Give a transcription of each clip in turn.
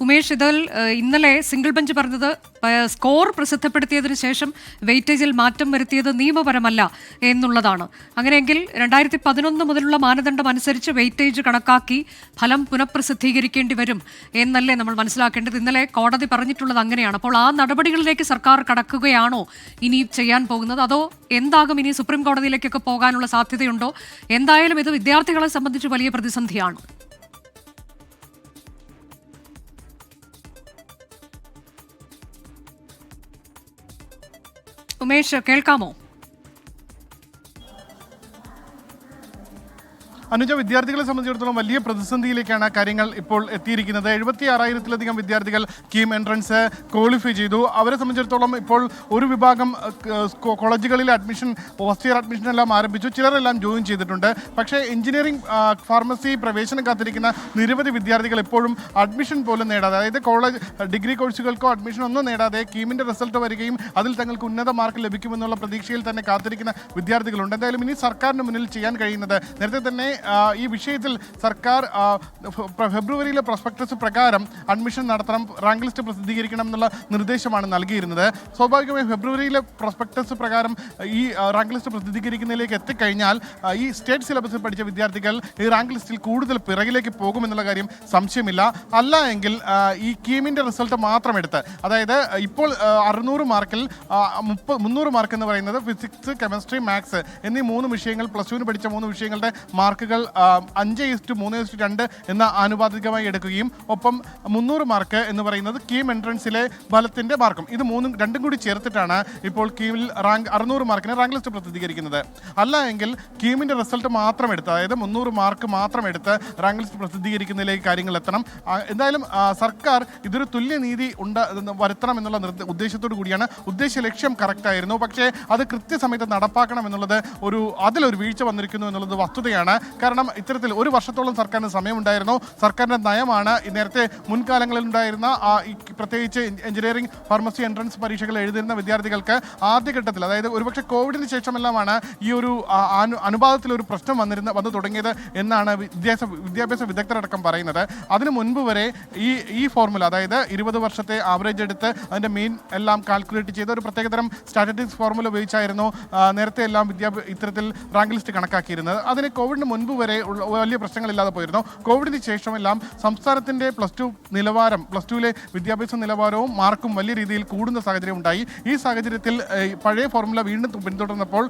ഉമേഷ്, ഇതിൽ ഇന്നലെ single bench പറഞ്ഞത് സ്കോർ പ്രസിദ്ധപ്പെടുത്തിയതിനു ശേഷം വെയിറ്റേജിൽ മാറ്റം വരുത്തിയത് നിയമപരമല്ല എന്നുള്ളതാണ്. അങ്ങനെയെങ്കിൽ 2011 മുതലുള്ള മാനദണ്ഡം അനുസരിച്ച് വെയിറ്റേജ് കണക്കാക്കി ഫലം പുനഃപ്രസിദ്ധീകരിക്കേണ്ടി വരും എന്നല്ലേ നമ്മൾ മനസ്സിലാക്കേണ്ടത്? ഇന്നലെ കോടതി പറഞ്ഞിട്ടുള്ളത് അങ്ങനെയാണ്. അപ്പോൾ ആ നടപടികളിലേക്ക് സർക്കാർ കടക്കുകയാണോ ഇനി ചെയ്യാൻ പോകുന്നത്, അതോ എന്താകും ഇനി സുപ്രീം കോടതിയിലേക്കൊക്കെ പോകാനുള്ള സാധ്യതയുണ്ടോ? എന്തായാലും ഇത് വിദ്യാർത്ഥികളെ സംബന്ധിച്ച് വലിയ പ്രതിസന്ധിയാണ്. ഉമേഷ്, കേൾക്കാമോ? അനുജ, വിദ്യാർത്ഥികളെ സംബന്ധിച്ചിടത്തോളം വലിയ പ്രതിസന്ധിയിലേക്കാണ് കാര്യങ്ങൾ ഇപ്പോൾ എത്തിയിരിക്കുന്നത്. 76,000-ലധികം വിദ്യാർത്ഥികൾ കീം എൻട്രൻസ് ക്വാളിഫൈ ചെയ്തു. അവരെ സംബന്ധിച്ചിടത്തോളം ഇപ്പോൾ ഒരു വിഭാഗം കോളേജുകളിൽ അഡ്മിഷൻ, ഫസ്റ്റ് ഇയർ അഡ്മിഷൻ എല്ലാം ആരംഭിച്ചു. ചിലരെല്ലാം ജോയിൻ ചെയ്തിട്ടുണ്ട്. പക്ഷേ എഞ്ചിനീയറിംഗ്, ഫാർമസി പ്രവേശനം കാത്തിരിക്കുന്ന നിരവധി വിദ്യാർത്ഥികൾ ഇപ്പോഴും അഡ്മിഷൻ പോലും നേടാതെ, അതായത് കോളേജ് ഡിഗ്രി കോഴ്സുകൾക്കോ അഡ്മിഷൻ ഒന്നും നേടാതെ കീമിൻ്റെ റിസൾട്ട് വരികയും അതിൽ തങ്ങൾക്ക് ഉന്നത മാർക്ക് ലഭിക്കുമെന്നുള്ള പ്രതീക്ഷയിൽ തന്നെ കാത്തിരിക്കുന്ന വിദ്യാർത്ഥികളുണ്ട്. എന്തായാലും ഇനി സർക്കാരിന് മുന്നിൽ ചെയ്യാൻ കഴിയുന്നത്, നേരത്തെ തന്നെ ഈ വിഷയത്തിൽ സർക്കാർ ഫെബ്രുവരിയിലെ പ്രോസ്പെക്ടസ് പ്രകാരം അഡ്മിഷൻ നടത്തണം, റാങ്ക് ലിസ്റ്റ് പ്രസിദ്ധീകരിക്കണം എന്നുള്ള നിർദ്ദേശമാണ് നൽകിയിരുന്നത്. സ്വാഭാവികമായും ഫെബ്രുവരിയിലെ പ്രോസ്പെക്ടസ് പ്രകാരം ഈ റാങ്ക് ലിസ്റ്റ് പ്രസിദ്ധീകരിക്കുന്നതിലേക്ക് എത്തിക്കഴിഞ്ഞാൽ ഈ സ്റ്റേറ്റ് സിലബസിൽ പഠിച്ച വിദ്യാർത്ഥികൾ ഈ റാങ്ക് ലിസ്റ്റിൽ കൂടുതൽ പിറകിലേക്ക് പോകുമെന്നുള്ള കാര്യം സംശയമില്ല. അല്ല എങ്കിൽ ഈ കീമിൻ്റെ റിസൾട്ട് മാത്രം എടുത്ത്, അതായത് ഇപ്പോൾ 600 മാർക്കിൽ 300 മാർക്ക് എന്ന് പറയുന്നത് ഫിസിക്സ്, കെമിസ്ട്രി, മാത്സ് എന്നീ 3 വിഷയങ്ങൾ, പ്ലസ് ടുവിന് പഠിച്ച 3 വിഷയങ്ങളുടെ മാർക്കുകൾ 5:3:2 എന്ന ആനുപാതികമായി എടുക്കുകയും ഒപ്പം 300 മാർക്ക് എന്ന് പറയുന്നത് കീം എൻട്രൻസിലെ ഫലത്തിൻ്റെ മാർക്കും, ഇത് രണ്ടും കൂടി ചേർത്തിട്ടാണ് ഇപ്പോൾ കീമിൽ 600 മാർക്കിന് റാങ്ക് ലിസ്റ്റ് പ്രസിദ്ധീകരിക്കുന്നത്. അല്ല എങ്കിൽ കീമിൻ്റെ റിസൾട്ട് മാത്രം എടുത്ത്, അതായത് 300 മാർക്ക് മാത്രം എടുത്ത് റാങ്ക് ലിസ്റ്റ് പ്രസിദ്ധീകരിക്കുന്നതിലേക്ക് കാര്യങ്ങൾ എത്തണം. എന്തായാലും സർക്കാർ ഇതൊരു തുല്യനീതി വരുത്തണം എന്നുള്ള ഉദ്ദേശത്തോടു കൂടിയാണ്. ഉദ്ദേശ ലക്ഷ്യം കറക്റ്റായിരുന്നു. പക്ഷേ അത് കൃത്യസമയത്ത് നടപ്പാക്കണം എന്നുള്ളത് അതിലൊരു വീഴ്ച വന്നിരിക്കുന്നു എന്നുള്ളത് വസ്തുതയാണ്. കാരണം ഇത്തരത്തിൽ ഒരു വർഷത്തോളം സർക്കാരിന് സമയമുണ്ടായിരുന്നു. സർക്കാരിൻ്റെ നയമാണ് നേരത്തെ മുൻകാലങ്ങളിൽ ഉണ്ടായിരുന്ന പ്രത്യേകിച്ച് എഞ്ചിനീയറിംഗ്, ഫാർമസി എൻട്രൻസ് പരീക്ഷകൾ എഴുതുന്ന വിദ്യാർത്ഥികൾക്ക് ആദ്യഘട്ടത്തിൽ, അതായത് ഒരുപക്ഷെ കോവിഡിന് ശേഷമെല്ലാമാണ് ഈ ഒരു അനുപാതത്തിലൊരു പ്രശ്നം വന്നു തുടങ്ങിയത് എന്നാണ് വിദ്യാഭ്യാസ വിദഗ്ധരടക്കം പറയുന്നത്. അതിനു മുൻപ് വരെ ഈ ഫോർമുല, അതായത് 20 വർഷത്തെ ആവറേജ് എടുത്ത് അതിൻ്റെ മീൻ എല്ലാം കാൽക്കുലേറ്റ് ചെയ്ത് ഒരു പ്രത്യേകതരം സ്റ്റാറ്റിസ്റ്റിക്സ് ഫോർമുല ഉപയോഗിച്ചായിരുന്നു നേരത്തെ എല്ലാം ഇത്തരത്തിൽ റാങ്ക് ലിസ്റ്റ് കണക്കാക്കിയിരുന്നത്. അതിന് കോവിഡിന് മുൻപ് വരെ വലിയ പ്രശ്നങ്ങളില്ലാതെ പോയിരുന്നു. കോവിഡിന് ശേഷമെല്ലാം സംസ്ഥാനത്തിൻ്റെ പ്ലസ് ടുവിലെ വിദ്യാഭ്യാസ നിലവാരവും മാർക്കും വലിയ രീതിയിൽ കൂടുന്ന സാഹചര്യം ഉണ്ടായി. ഈ സാഹചര്യത്തിൽ പഴയ ഫോർമുല വീണ്ടും പിന്തുടർന്നപ്പോൾ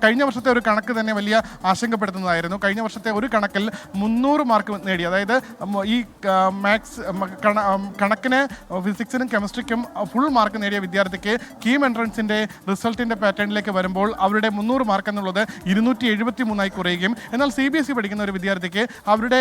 കഴിഞ്ഞ വർഷത്തെ ഒരു കണക്ക് തന്നെ വലിയ ആശങ്കപ്പെടുത്തുന്നതായിരുന്നു. കഴിഞ്ഞ വർഷത്തെ ഒരു കണക്കിൽ 300 മാർക്ക് നേടി, അതായത് ഈ മാത്സ് കണക്കിന്, ഫിസിക്സിനും കെമിസ്ട്രിക്കും ഫുൾ മാർക്ക് നേടിയ വിദ്യാർത്ഥിക്ക് കീം എൻട്രൻസിൻ്റെ റിസൾട്ടിൻ്റെ പാറ്റേണിലേക്ക് വരുമ്പോൾ അവരുടെ 300 മാർക്ക് എന്നുള്ളത് 273 കുറയുകയും, എന്നാൽ CBSE പഠിക്കുന്ന ഒരു വിദ്യാർത്ഥിക്ക് അവരുടെ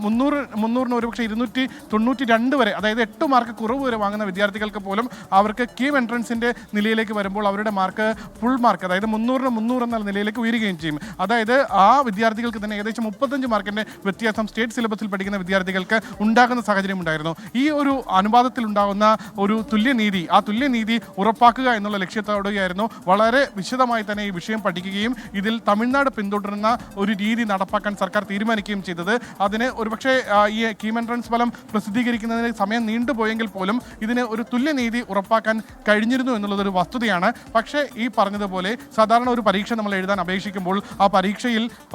300 ഒരുപക്ഷെ 292 വരെ, അതായത് 8 മാർക്ക് കുറവ് വരെ വാങ്ങുന്ന വിദ്യാർത്ഥികൾക്ക് പോലും അവർക്ക് കീം എൻട്രൻസിൻ്റെ നിലയിലേക്ക് വരുമ്പോൾ അവരുടെ മാർക്ക് ഫുൾ മാർക്ക്, അതായത് 300 എന്ന നിലയിലേക്ക് ഉയരുകയും ചെയ്യും. അതായത് ആ വിദ്യാർത്ഥികൾക്ക് തന്നെ ഏകദേശം 35 മാർക്കിൻ്റെ വ്യത്യാസം സ്റ്റേറ്റ് സിലബസിൽ പഠിക്കുന്ന വിദ്യാർത്ഥികൾക്ക് ഉണ്ടാകുന്ന സാഹചര്യം ഉണ്ടായിരുന്നു. ഈ ഒരു അനുപാതത്തിൽ ഉണ്ടാകുന്ന ഒരു തുല്യനീതി, ആ തുല്യനീതി ഉറപ്പാക്കുക എന്നുള്ള ലക്ഷ്യത്തോടെയായിരുന്നു വളരെ വിശദമായി തന്നെ ഈ വിഷയം പഠിക്കുകയും ഇതിൽ തമിഴ്നാട് പിന്തുടരുന്ന ഒരു രീതി നടപ്പാക്കാൻ സർക്കാർ തീരുമാനിക്കുകയും ചെയ്തത്. അതിന് ഒരുപക്ഷെ ഈ കീം എൻട്രൻസ് ഫലം പ്രസിദ്ധീകരിക്കുന്നതിന് സമയം നീണ്ടുപോയെങ്കിൽ പോലും ഇതിന് ഒരു തുല്യനീതി ഉറപ്പാക്കാൻ കഴിഞ്ഞിരുന്നു എന്നുള്ളതൊരു വസ്തുതയാണ്. പക്ഷേ ഈ പറഞ്ഞതുപോലെ സാധാരണ ഒരു പരീക്ഷ നമ്മൾ എഴുതാൻ അപേക്ഷിക്കുമ്പോൾ ആ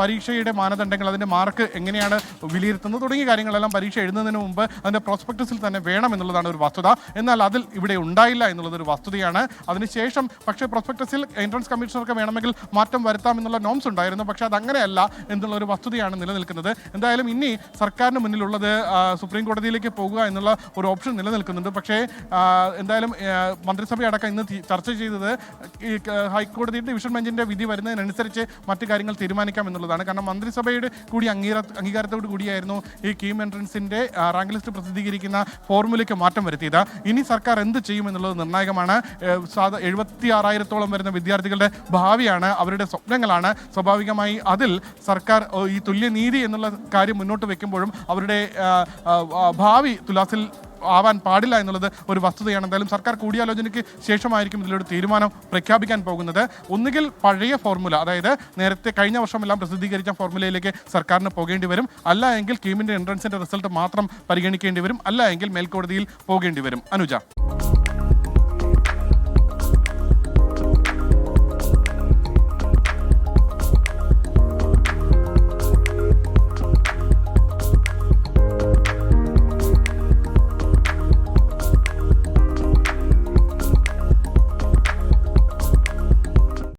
പരീക്ഷയുടെ മാനദണ്ഡങ്ങൾ, അതിൻ്റെ മാർക്ക് എങ്ങനെയാണ് വിലയിരുത്തുന്നത് തുടങ്ങിയ കാര്യങ്ങളെല്ലാം പരീക്ഷ എഴുതുന്നതിന് മുമ്പ് അതിൻ്റെ പ്രോസ്പെക്ടസിൽ തന്നെ വേണം എന്നുള്ളതാണ് ഒരു വസ്തുത. എന്നാൽ അതിൽ ഇവിടെ ഉണ്ടായില്ല എന്നുള്ളതൊരു വസ്തുതയാണ്. അതിനുശേഷം പക്ഷേ പ്രോസ്പെക്ടസിൽ എൻട്രൻസ് കമ്മീഷണർക്ക് വേണമെങ്കിൽ മാറ്റം വരുത്താം എന്നുള്ള നോംസ് ഉണ്ടായിരുന്നു. പക്ഷേ അതങ്ങനെയല്ല എന്നുള്ള ഒരു വസ്തുതയാണ് നിലനിൽക്കുന്നത്. എന്തായാലും ഇനി സർക്കാരിന് മുന്നിലുള്ളത് സുപ്രീം കോടതിയിലേക്ക് പോകുക എന്നുള്ള ഒരു ഓപ്ഷൻ നിലനിൽക്കുന്നുണ്ട്. പക്ഷേ എന്തായാലും മന്ത്രിസഭയടക്കം ഇന്ന് ചർച്ച ചെയ്തത് ഈ ഹൈക്കോടതിയുടെ ഡിവിഷൻ ബെഞ്ചിൻ്റെ വിധി വരുന്നതിനനുസരിച്ച് മറ്റു കാര്യങ്ങൾ തീരുമാനിക്കാം എന്നുള്ളതാണ്. കാരണം മന്ത്രിസഭയുടെ കൂടി അംഗീകാരത്തോടു കൂടിയായിരുന്നു ഈ കീം എൻട്രൻസിൻ്റെ റാങ്ക് ലിസ്റ്റ് പ്രസിദ്ധീകരിക്കുന്ന ഫോർമുലയ്ക്ക് മാറ്റം വരുത്തിയത്. ഇനി സർക്കാർ എന്ത് ചെയ്യുമെന്നുള്ളത് നിർണായകമാണ്. 76,000-ഓളം വരുന്ന വിദ്യാർത്ഥികളുടെ ഭാവിയാണ്, അവരുടെ സ്വപ്നങ്ങളാണ്. സ്വാഭാവികമായി അതിൽ സർക്കാർ ഈ തുല്യനീതി എന്നുള്ള കാര്യം മുന്നോട്ട് വെക്കുമ്പോഴും അവരുടെ ഭാവി തുലാസിൽ ആവാൻ പാടില്ല എന്നുള്ളത് ഒരു വസ്തുതയാണ്. എന്തായാലും സർക്കാർ കൂടിയാലോചനയ്ക്ക് ശേഷമായിരിക്കും ഇതിലൊരു തീരുമാനം പ്രഖ്യാപിക്കാൻ പോകുന്നത്. ഒന്നുകിൽ പഴയ ഫോർമുല, അതായത് നേരത്തെ കഴിഞ്ഞ വർഷമെല്ലാം പ്രസിദ്ധീകരിച്ച ഫോർമുലയിലേക്ക് സർക്കാരിന് പോകേണ്ടി വരും, അല്ല എങ്കിൽ കീമിന്റെ എൻട്രൻസിന്റെ റിസൾട്ട് മാത്രം പരിഗണിക്കേണ്ടി വരും, അല്ല എങ്കിൽ മേൽക്കോടതിയിൽ പോകേണ്ടി വരും. അനുജ.